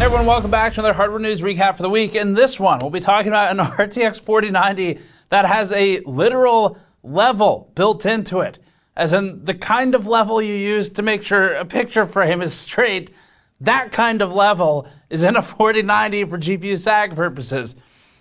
Hey everyone, welcome back to another hardware news recap for the week. In this one, we'll be talking about an RTX 4090 that has a literal level built into it. As in the kind of level you use to make sure a picture frame is straight. That kind of level is in a 4090 for GPU sag purposes.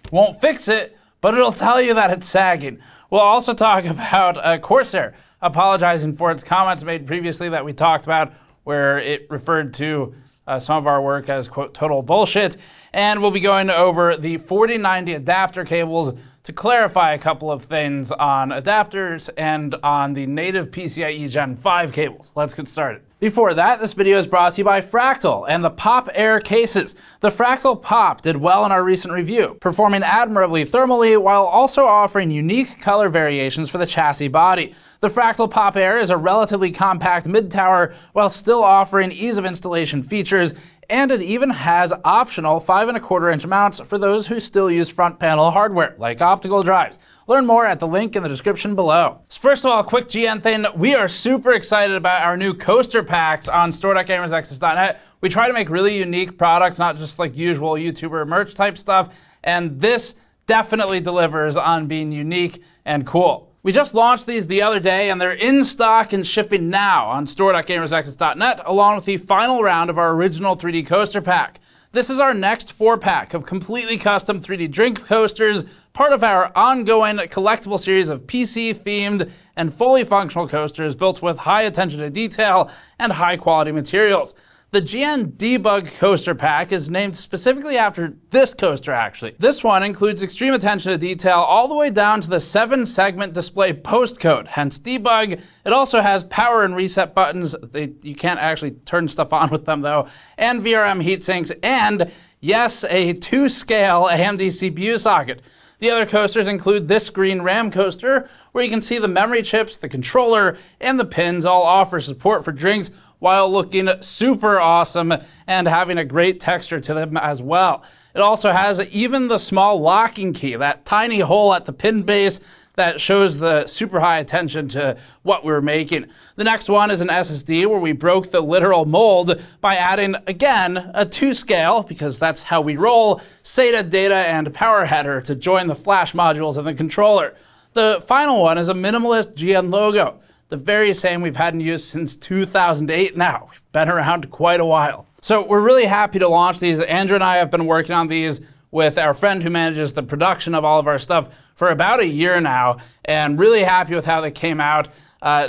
Won't fix it, but it'll tell you that it's sagging. We'll also talk about Corsair apologizing for its comments made previously that we talked about, where it referred to some of our work as, quote, total bullshit. And we'll be going over the 4090 adapter cables to clarify a couple of things on adapters and on the native PCIe Gen 5 cables. Let's get started. Before that, this video is brought to you by Fractal and the Pop Air cases. The Fractal Pop did well in our recent review, performing admirably thermally while also offering unique color variations for the chassis body. The Fractal Pop Air is a relatively compact mid-tower while still offering ease of installation features, and it even has optional 5¼ inch mounts for those who still use front panel hardware, like optical drives. Learn more at the link in the description below. So first of all, a quick GN thing. We are super excited about our new coaster packs on store.gamersnexus.net. We try to make really unique products, not just like usual YouTuber merch type stuff, and this definitely delivers on being unique and cool. We just launched these the other day, and they're in stock and shipping now on store.gamersnexus.net, along with the final round of our original 3D coaster pack. This is our next 4-pack of completely custom 3D drink coasters, part of our ongoing collectible series of PC-themed and fully functional coasters built with high attention to detail and high-quality materials. The GN Debug Coaster Pack is named specifically after this coaster, actually. This one includes extreme attention to detail all the way down to the 7-segment display postcode, hence debug. It also has power and reset buttons. You can't actually turn stuff on with them, though, and VRM heatsinks, and yes, a 2-scale AMD CPU socket. The other coasters include this green RAM coaster, where you can see the memory chips, the controller, and the pins all offer support for drinks while looking super awesome and having a great texture to them as well. It also has even the small locking key, that tiny hole at the pin base that shows the super high attention to what we were making. The next one is an SSD where we broke the literal mold by adding, again, a 2-scale, because that's how we roll, SATA data and power header to join the flash modules in the controller. The final one is a minimalist GN logo, the very same we've had in use since 2008 now. We've been around quite a while. So we're really happy to launch these. Andrew and I have been working on these with our friend who manages the production of all of our stuff for about a year now, and really happy with how they came out.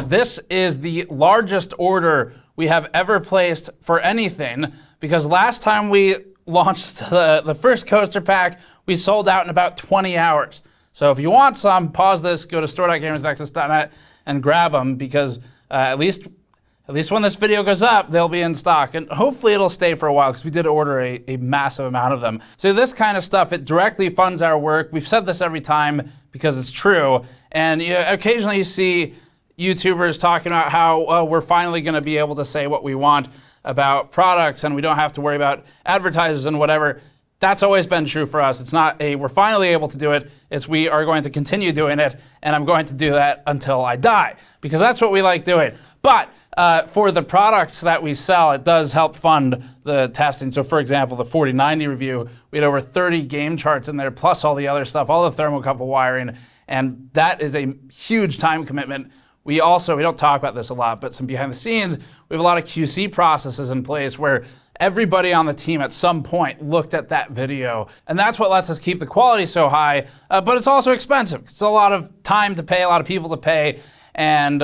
This is the largest order we have ever placed for anything, because last time we launched the first coaster pack, we sold out in about 20 hours. So if you want some, pause this, go to store.gamersnexus.net and grab them, because at least when this video goes up, they'll be in stock. And hopefully it'll stay for a while, because we did order a massive amount of them. So this kind of stuff, it directly funds our work. We've said this every time because it's true. And occasionally you see YouTubers talking about how we're finally going to be able to say what we want about products and we don't have to worry about advertisers and whatever. That's always been true for us. It's not we're finally able to do it. It's we are going to continue doing it, and I'm going to do that until I die, because that's what we like doing. But for the products that we sell, it does help fund the testing. So for example, the 4090 review, we had over 30 game charts in there, plus all the other stuff, all the thermocouple wiring, and that is a huge time commitment. We don't talk about this a lot, but some behind the scenes, we have a lot of QC processes in place where everybody on the team at some point looked at that video, and that's what lets us keep the quality so high, but it's also expensive. It's a lot of time to pay, a lot of people to pay, and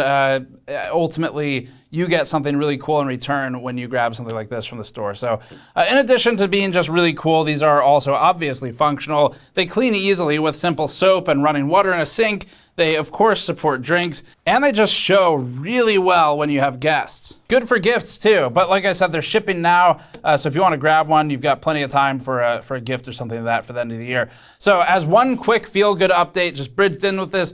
ultimately you get something really cool in return when you grab something like this from the store. So in addition to being just really cool, these are also obviously functional. They clean easily with simple soap and running water in a sink. They, of course, support drinks, and they just show really well when you have guests. Good for gifts, too, but like I said, they're shipping now, so if you want to grab one, you've got plenty of time for a gift or something like that for the end of the year. So as one quick feel-good update, just bridged in with this,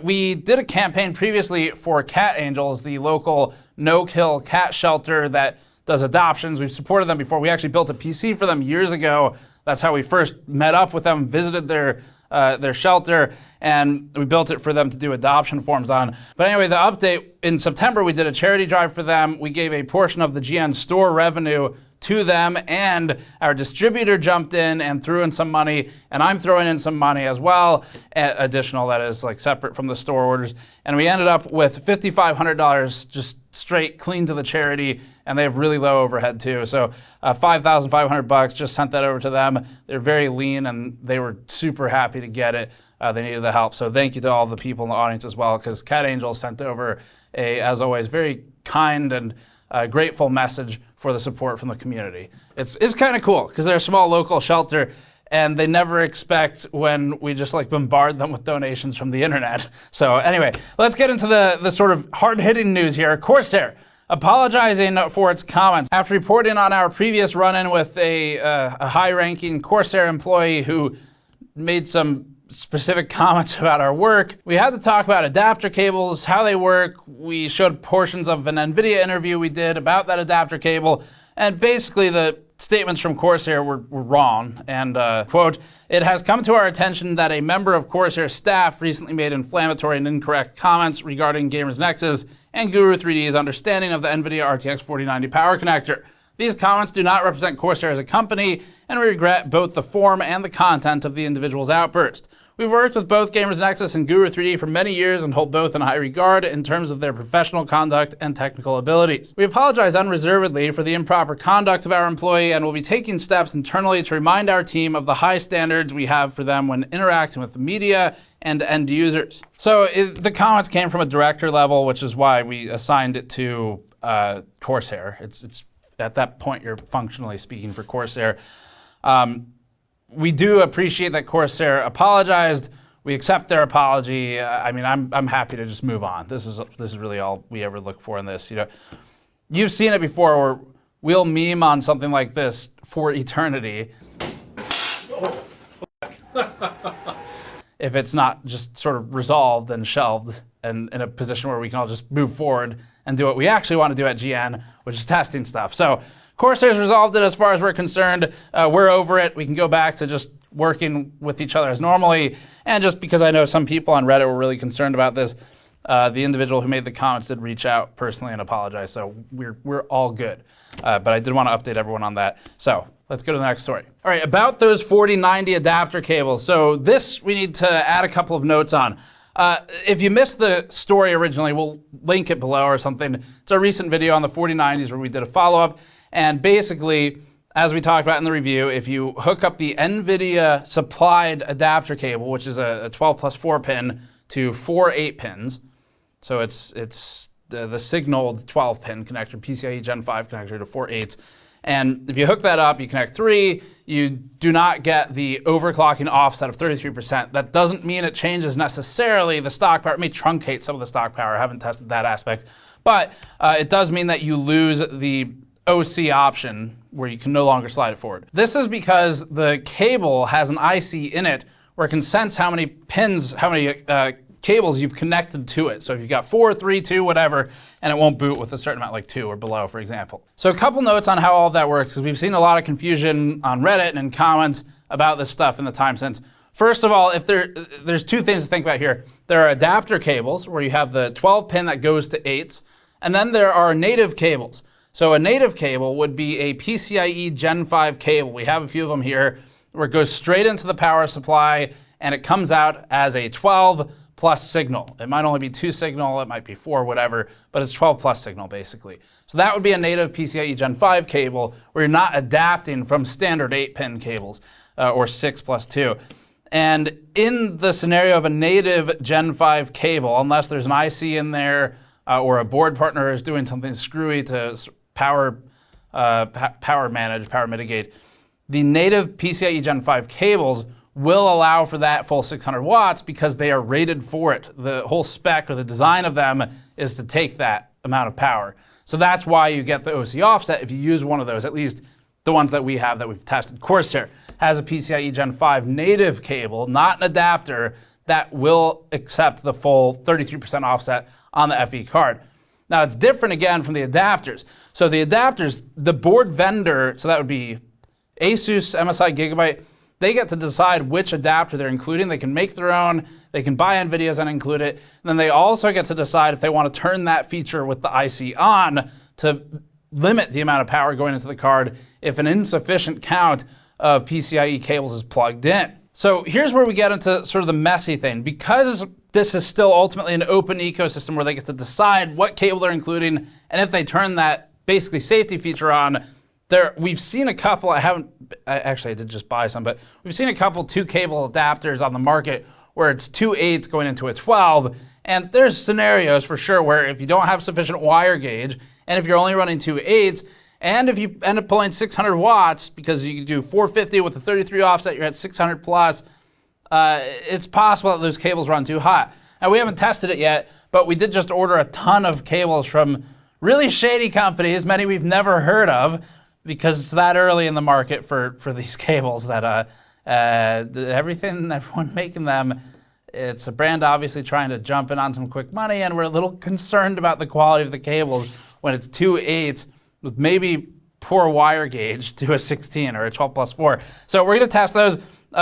we did a campaign previously for Cat Angels, the local no-kill cat shelter that does adoptions. We've supported them before. We actually built a PC for them years ago. That's how we first met up with them, visited their shelter, and we built it for them to do adoption forms on. But anyway, the update, in September, we did a charity drive for them. We gave a portion of the GN store revenue to them, and our distributor jumped in and threw in some money, and I'm throwing in some money as well, additional, that is, like separate from the store orders. And we ended up with $5,500 just straight clean to the charity, and they have really low overhead too. So $5,500, just sent that over to them. They're very lean, and they were super happy to get it. They needed the help. So thank you to all the people in the audience as well, because Cat Angel sent over a, as always, very kind and grateful message for the support from the community. It's kind of cool, because they're a small local shelter, and they never expect when we just like bombard them with donations from the internet. So anyway, let's get into the sort of hard-hitting news here. Corsair apologizing for its comments after reporting on our previous run-in with a high-ranking Corsair employee who made some specific comments about our work. We had to talk about adapter cables, how they work. We showed portions of an NVIDIA interview we did about that adapter cable, and basically the statements from Corsair were wrong. And quote, "It has come to our attention that a member of Corsair staff recently made inflammatory and incorrect comments regarding Gamers Nexus and Guru 3D's understanding of the NVIDIA RTX 4090 power connector. These comments do not represent Corsair as a company, and we regret both the form and the content of the individual's outburst. We've worked with both Gamers Nexus and Guru 3D for many years and hold both in high regard in terms of their professional conduct and technical abilities. We apologize unreservedly for the improper conduct of our employee and will be taking steps internally to remind our team of the high standards we have for them when interacting with the media and end users." So the comments came from a director level, which is why we assigned it to Corsair. It's at that point you're functionally speaking for Corsair. We do appreciate that Corsair apologized. We accept their apology. I mean, I'm happy to just move on. This is really all we ever look for in this. You know, you've seen it before where we'll meme on something like this for eternity. If it's not just sort of resolved and shelved and in a position where we can all just move forward and do what we actually want to do at GN, which is testing stuff. So Corsair's resolved it as far as we're concerned. We're over it. We can go back to just working with each other as normally. And just because I know some people on Reddit were really concerned about this, the individual who made the comments did reach out personally and apologize. So we're all good. But I did want to update everyone on that. So let's go to the next story. All right, about those 4090 adapter cables. So this we need to add a couple of notes on. If you missed the story originally, we'll link it below or something. It's a recent video on the 4090s where we did a follow-up. And basically, as we talked about in the review, if you hook up the NVIDIA supplied adapter cable, which is a 12 plus 4 pin to 4 8 pins, so it's the signaled 12 pin connector, PCIe Gen 5 connector to 4 8s. And if you hook that up, you connect 3, you do not get the overclocking offset of 33%. That doesn't mean it changes necessarily the stock power. It may truncate some of the stock power. I haven't tested that aspect. But it does mean that you lose the OC option where you can no longer slide it forward. This is because the cable has an IC in it where it can sense how many pins, how many cables you've connected to it. So if you've got 4, 3, 2, whatever, and it won't boot with a certain amount, like 2 or below, for example. So a couple notes on how all of that works, because we've seen a lot of confusion on Reddit and in comments about this stuff in the time since. First of all, if there's 2 things to think about here. There are adapter cables where you have the 12 pin that goes to 8s, and then there are native cables. So a native cable would be a PCIe Gen 5 cable. We have a few of them here where it goes straight into the power supply and it comes out as a 12 plus signal. It might only be 2 signal, it might be 4, whatever, but it's 12 plus signal basically. So that would be a native PCIe Gen 5 cable where you're not adapting from standard 8-pin cables or 6 plus 2. And in the scenario of a native Gen 5 cable, unless there's an IC in there or a board partner is doing something screwy to power manage, power mitigate, the native PCIe Gen 5 cables will allow for that full 600 watts because they are rated for it. The whole spec or the design of them is to take that amount of power. So that's why you get the OC offset if you use one of those, at least the ones that we have that we've tested. Corsair has a PCIe Gen 5 native cable, not an adapter, that will accept the full 33% offset on the FE card. Now it's different again from the adapters. So the adapters, the board vendor, so that would be Asus, MSI, Gigabyte, They get to decide which adapter they're including. They can make their own, they can buy NVIDIA's and include it. And then they also get to decide if they want to turn that feature with the IC on to limit the amount of power going into the card if an insufficient count of PCIe cables is plugged in. So here's where we get into sort of the messy thing. Because this is still ultimately an open ecosystem where they get to decide what cable they're including, and if they turn that basically safety feature on, we've seen a couple, I did just buy some, but we've seen a couple 2-cable adapters on the market where it's 2 8s going into a 12, and there's scenarios for sure where if you don't have sufficient wire gauge, and if you're only running 2 8s, and if you end up pulling 600 watts, because you can do 450 with a 33 offset, you're at 600 plus, it's possible that those cables run too hot. Now, we haven't tested it yet, but we did just order a ton of cables from really shady companies, many we've never heard of, because it's that early in the market for these cables that everyone making them, it's a brand obviously trying to jump in on some quick money, and we're a little concerned about the quality of the cables when it's 2 8s with maybe poor wire gauge to a 16 or a 12+4. So we're gonna test those.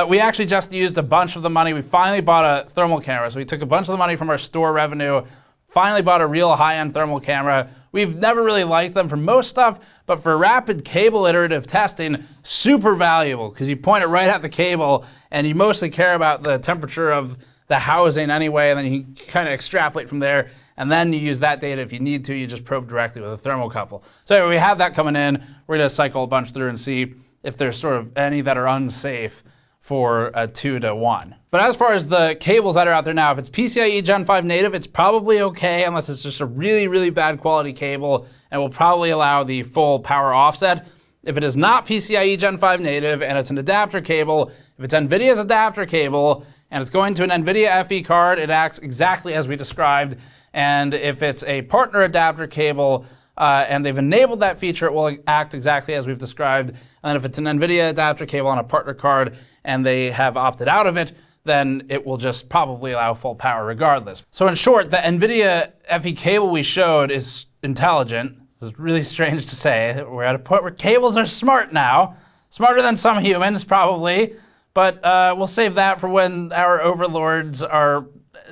We actually just used a bunch of the money. We finally bought a thermal camera. So we took a bunch of the money from our store revenue, finally bought a real high-end thermal camera. We've never really liked them for most stuff, but for rapid cable iterative testing, super valuable, because you point it right at the cable and you mostly care about the temperature of the housing anyway, and then you kind of extrapolate from there, and then you use that data if you need to. You just probe directly with a thermocouple. So anyway, we have that coming in. We're gonna cycle a bunch through and see if there's sort of any that are unsafe for a 2 to 1. But as far as the cables that are out there now, if it's PCIe Gen 5 native, it's probably okay, unless it's just a really, really bad quality cable, and will probably allow the full power offset. If it is not PCIe Gen 5 native and it's an adapter cable, if it's NVIDIA's adapter cable and it's going to an NVIDIA FE card, it acts exactly as we described. And if it's a partner adapter cable and they've enabled that feature, it will act exactly as we've described. And if it's an NVIDIA adapter cable on a partner card and they have opted out of it, then it will just probably allow full power regardless. So in short, the NVIDIA FE cable we showed is intelligent. This is really strange to say. We're at a point where cables are smart now. Smarter than some humans, probably. But we'll save that for when our overlords are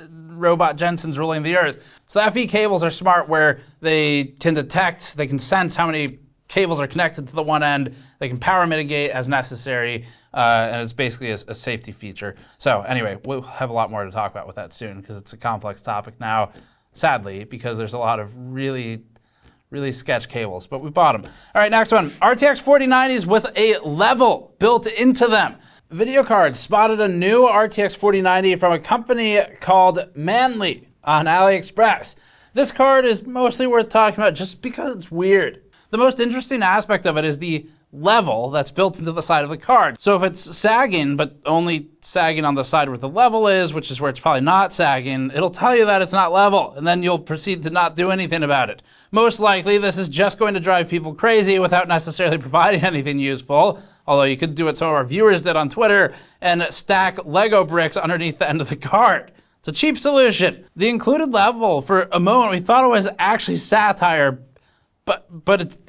robot Jensens ruling the earth. So the FE cables are smart where they can detect, they can sense how many cables are connected to the one end, they can power mitigate as necessary, and it's basically a safety feature. So anyway, we'll have a lot more to talk about with that soon, because it's a complex topic now, sadly, because there's a lot of really sketch cables, but we bought them. All right, next one, RTX 4090s with a level built into them. Video cards spotted a new RTX 4090 from a company called Manly on AliExpress. This card is mostly worth talking about just because it's weird. The most interesting aspect of it is the level that's built into the side of the card. So if it's sagging, but only sagging on the side where the level is, which is where it's probably not sagging, it'll tell you that it's not level, and then you'll proceed to not do anything about it. Most likely, this is just going to drive people crazy without necessarily providing anything useful, although you could do what some of our viewers did on Twitter and stack Lego bricks underneath the end of the card. It's a cheap solution. The included level, for a moment, we thought it was actually satire, but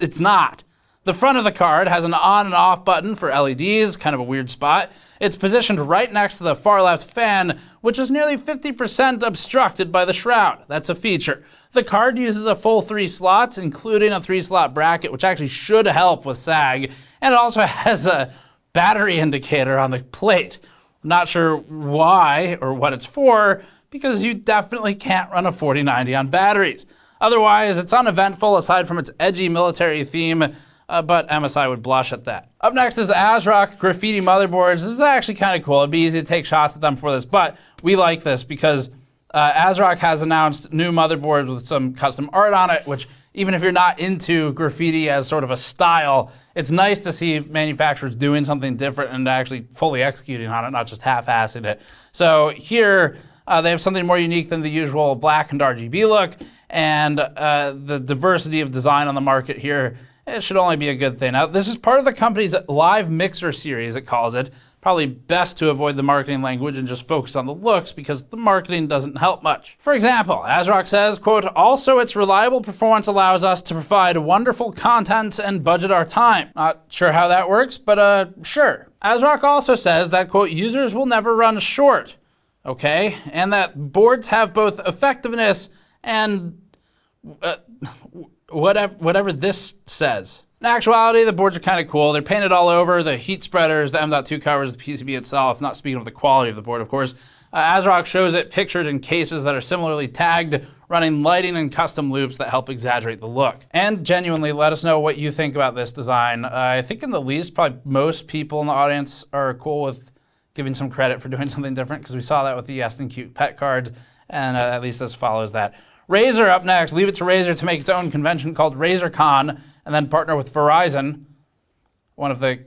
it's not. The front of the card has an on and off button for LEDs, kind of a weird spot. It's positioned right next to the far left fan, which is nearly 50% obstructed by the shroud. That's a feature. The card uses a full 3 slots, including a 3-slot bracket, which actually should help with sag, and it also has a battery indicator on the plate. Not sure why or what it's for, because you definitely can't run a 4090 on batteries. Otherwise, it's uneventful aside from its edgy military theme, but MSI would blush at that. Up next is ASRock Graffiti Motherboards. This is actually kind of cool. It'd be easy to take shots at them for this, but we like this because ASRock has announced new motherboards with some custom art on it, which even if you're not into graffiti as sort of a style, it's nice to see manufacturers doing something different and actually fully executing on it, not just half-assing it. So here, they have something more unique than the usual black and RGB look, and the diversity of design on the market here, it should only be a good thing. Now, this is part of the company's live mixer series, it calls it. probably best to avoid the marketing language and just focus on the looks because the marketing doesn't help much. For example, ASRock says, quote, also its reliable performance allows us to provide wonderful content and budget our time. Not sure how that works, but sure. ASRock also says that, quote, users will never run short, okay? And that boards have both effectiveness and whatever this says. In actuality, the boards are kind of cool. They're painted all over, the heat spreaders, the M.2 covers, the PCB itself, not speaking of the quality of the board, of course. ASRock shows it pictured in cases that are similarly tagged, running lighting and custom loops that help exaggerate the look. And genuinely, let us know what you think about this design. I think in the least, probably most people in the audience are cool with giving some credit for doing something different, because we saw that with the Yes and Cute pet cards, and at least this follows that. Razer up next. Leave it to Razer to make its own convention called RazerCon, and then partner with Verizon, one of the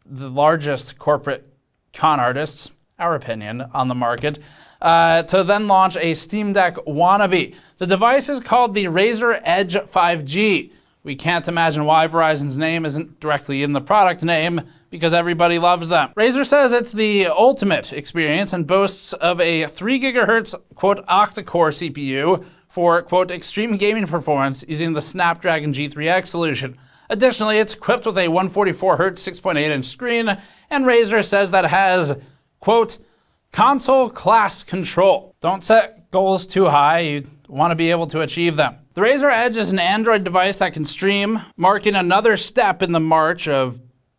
largest corporate con artists, our opinion, on the market, to then launch a Steam Deck wannabe. The device is called the Razer Edge 5G. We can't imagine why Verizon's name isn't directly in the product name, because everybody loves them. Razer says it's the ultimate experience and boasts of a 3 GHz, quote, octa-core CPU for, quote, extreme gaming performance using the Snapdragon G3X solution. Additionally, it's equipped with a 144 Hz 6.8-inch screen, and Razer says that it has, quote, console class control. Don't set goals too high, you want to be able to achieve them. The Razer Edge is an Android device that can stream, marking another step in the march of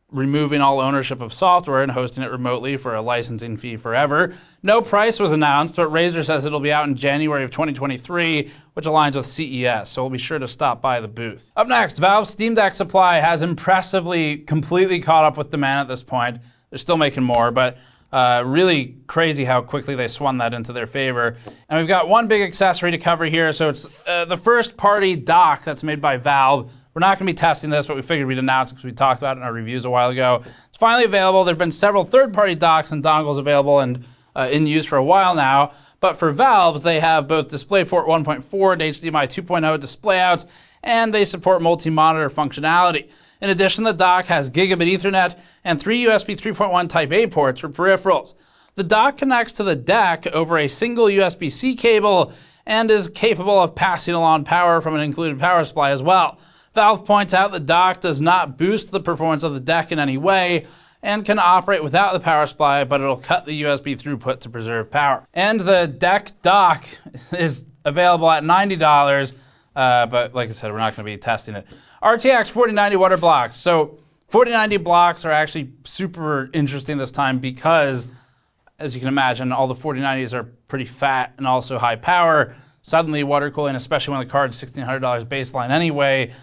removing all ownership of software and hosting it remotely for a licensing fee forever. No price was announced, but Razer says it'll be out in January of 2023, which aligns with CES, so we'll be sure to stop by the booth. Up next, Valve's Steam Deck supply has impressively completely caught up with demand at this point. They're still making more, but really crazy how quickly they swung that into their favor. And we've got one big accessory to cover here, so it's the first party dock that's made by Valve. We're not going to be testing this, but we figured we'd announce it because we talked about it in our reviews a while ago. It's finally available. There have been several third-party docks and dongles available and in use for a while now. But for Valve, they have both DisplayPort 1.4 and HDMI 2.0 display outs, and they support multi-monitor functionality. In addition, the dock has gigabit Ethernet and 3 USB 3.1 Type-A ports for peripherals. The dock connects to the deck over a single USB-C cable and is capable of passing along power from an included power supply as well. Valve points out the dock does not boost the performance of the deck in any way and can operate without the power supply, but it'll cut the USB throughput to preserve power. And the deck dock is available at $90, but like I said, we're not going to be testing it. RTX 4090 water blocks. So 4090 blocks are actually super interesting this time because, as you can imagine, all the 4090s are pretty fat and also high power. Suddenly water cooling, especially when the card's $1,600 baseline anyway,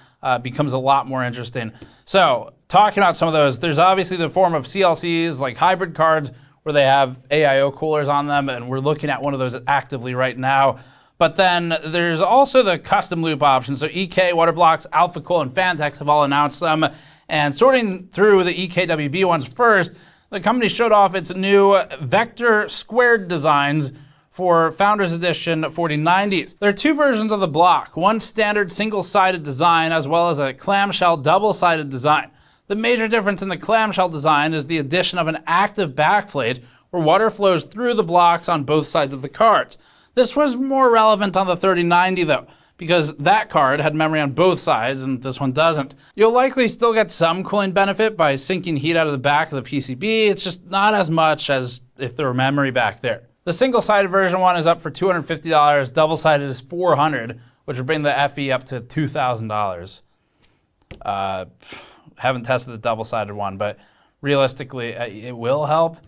becomes a lot more interesting. So talking about some of those, there's obviously the form of CLCs, like hybrid cards, where they have AIO coolers on them, and we're looking at one of those actively right now. But then there's also the custom loop option. So EK, Waterblocks, AlphaCool, and Fantex have all announced them. And sorting through the EKWB ones first, the company showed off its new Vector Squared designs for Founders Edition 4090s. There are two versions of the block, one standard single-sided design as well as a clamshell double-sided design. The major difference in the clamshell design is the addition of an active backplate where water flows through the blocks on both sides of the cards. This was more relevant on the 3090 though, because that card had memory on both sides and this one doesn't. You'll likely still get some cooling benefit by sinking heat out of the back of the PCB, it's just not as much as if there were memory back there. The single-sided version one is up for $250, double-sided is $400, which would bring the FE up to $2,000. Haven't tested the double-sided one, but realistically, it will help,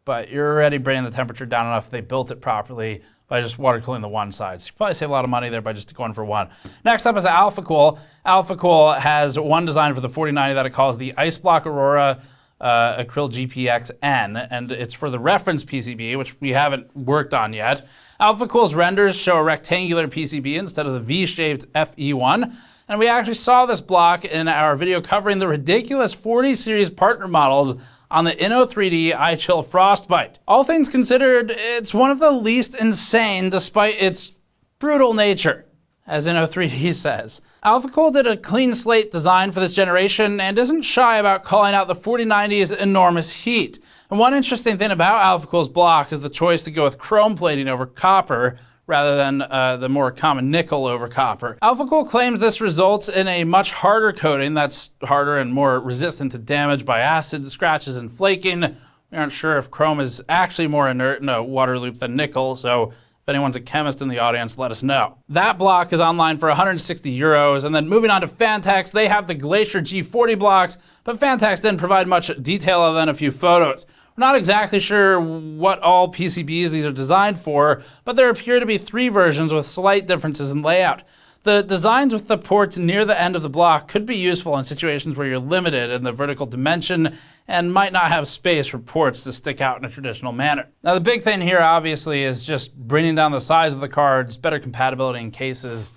but you're already bringing the temperature down enough if they built it properly by just water cooling the one side. So you probably save a lot of money there by just going for one. Next up is AlphaCool. AlphaCool has one design for the 4090 that it calls the Ice Block Aurora Acryl GPX-N, and it's for the reference PCB, which we haven't worked on yet. AlphaCool's renders show a rectangular PCB instead of the V-shaped FE1, and we actually saw this block in our video covering the ridiculous 40 series partner models on the Inno3D iChill Frostbite. All things considered, it's one of the least insane despite its brutal nature. as Inno3D says. AlphaCool did a clean slate design for this generation and isn't shy about calling out the 4090's enormous heat. And one interesting thing about AlphaCool's block is the choice to go with chrome plating over copper, rather than the more common nickel over copper. AlphaCool claims this results in a much harder coating that's harder and more resistant to damage by acid, scratches, and flaking. We aren't sure if chrome is actually more inert in a water loop than nickel, so if anyone's a chemist in the audience, let us know. That block is online for 160 euros, and then moving on to Fantex, they have the Glacier G40 blocks, but Fantex didn't provide much detail other than a few photos. We're not exactly sure what all PCBs these are designed for, but there appear to be 3 versions with slight differences in layout. The designs with the ports near the end of the block could be useful in situations where you're limited in the vertical dimension and might not have space for ports to stick out in a traditional manner. Now the big thing here obviously is just bringing down the size of the cards, better compatibility in cases,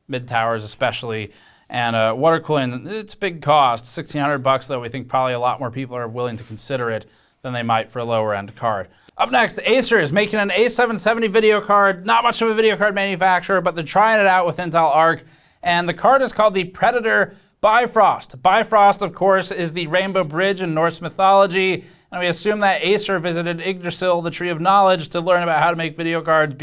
mid-towers especially, and water cooling. It's a big cost, $1,600 though. We think probably a lot more people are willing to consider it than they might for a lower end card. Up next, Acer is making an A770 video card. Not much of a video card manufacturer, but they're trying it out with Intel Arc, and the card is called the Predator BiFrost. BiFrost, of course, is the rainbow bridge in Norse mythology, and we assume that Acer visited Yggdrasil, the Tree of Knowledge, to learn about how to make video cards.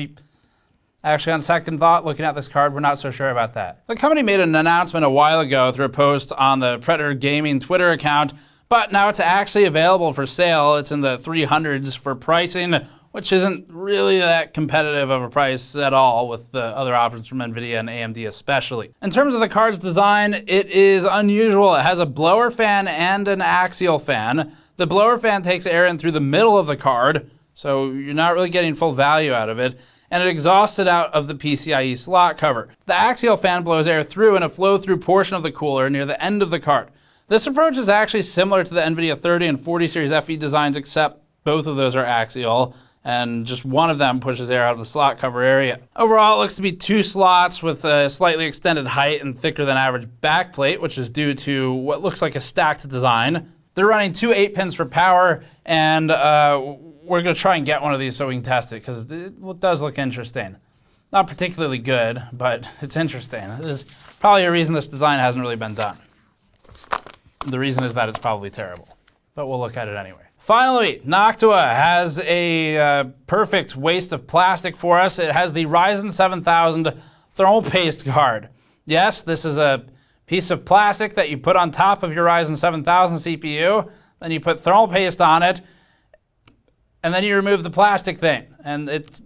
Actually, on second thought, looking at this card, we're not so sure about that. The company made an announcement a while ago through a post on the Predator Gaming Twitter account, but now it's actually available for sale. It's in the 300s for pricing, which isn't really that competitive of a price at all with the other options from NVIDIA and AMD especially. In terms of the card's design, it is unusual. It has a blower fan and an axial fan. The blower fan takes air in through the middle of the card, so you're not really getting full value out of it, and it exhausts it out of the PCIe slot cover. The axial fan blows air through in a flow-through portion of the cooler near the end of the card. This approach is actually similar to the NVIDIA 30 and 40 series FE designs, except both of those are axial, and just one of them pushes air out of the slot cover area. Overall, it looks to be 2 slots with a slightly extended height and thicker than average backplate, which is due to what looks like a stacked design. They're running 2 8-pins for power, and we're gonna try and get one of these so we can test it, because it does look interesting. Not particularly good, but it's interesting. There's probably a reason this design hasn't really been done. The reason is that it's probably terrible, but we'll look at it anyway. Finally, Noctua has a perfect waste of plastic for us. It has the Ryzen 7000 thermal paste card. Yes, this is a piece of plastic that you put on top of your Ryzen 7000 CPU, then you put thermal paste on it, and then you remove the plastic thing, and it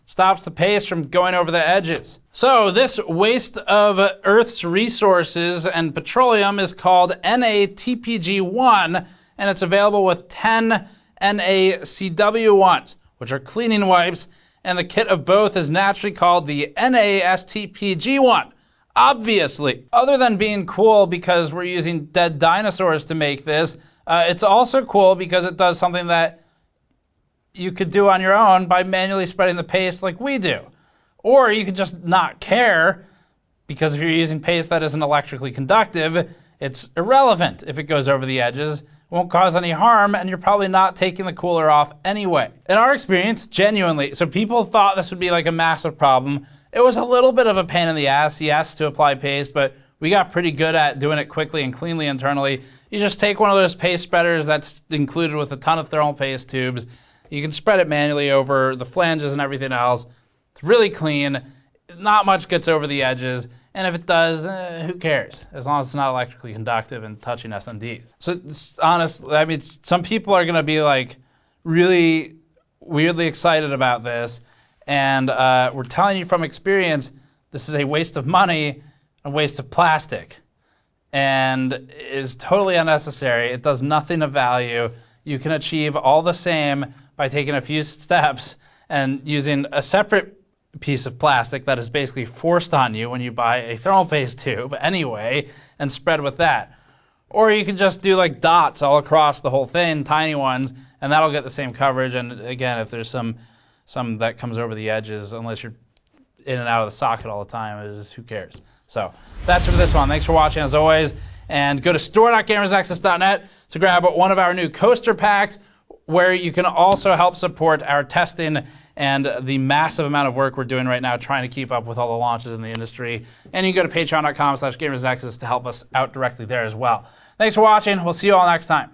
stops the paste from going over the edges. So this waste of Earth's resources and petroleum is called NaTPG1, and it's available with 10 NaCW1s, which are cleaning wipes, and the kit of both is naturally called the NaSTPG1. Obviously. Other than being cool because we're using dead dinosaurs to make this, it's also cool because it does something that you could do on your own by manually spreading the paste like we do. Or you could just not care, because if you're using paste that isn't electrically conductive, it's irrelevant if it goes over the edges, it won't cause any harm, and you're probably not taking the cooler off anyway. In our experience, genuinely, so people thought this would be like a massive problem. It was a little bit of a pain in the ass, yes, to apply paste, but we got pretty good at doing it quickly and cleanly internally. You just take one of those paste spreaders that's included with a ton of thermal paste tubes. You can spread it manually over the flanges and everything else. It's really clean. Not much gets over the edges. And if it does, who cares? As long as it's not electrically conductive and touching SMDs. So honestly, I mean, some people are gonna be like really weirdly excited about this. And we're telling you from experience, this is a waste of money, a waste of plastic. And it is totally unnecessary. It does nothing of value. You can achieve all the same by taking a few steps and using a separate piece of plastic that is basically forced on you when you buy a thermal paste tube anyway, and spread with that. Or you can just do like dots all across the whole thing, tiny ones, and that'll get the same coverage. And again, if there's some that comes over the edges, unless you're in and out of the socket all the time, who cares? So that's it for this one. Thanks for watching as always, and go to store.gamersnexus.net to grab one of our new coaster packs, where you can also help support our testing and the massive amount of work we're doing right now trying to keep up with all the launches in the industry. And you can go to patreon.com/gamersnexus to help us out directly there as well. Thanks for watching. We'll see you all next time.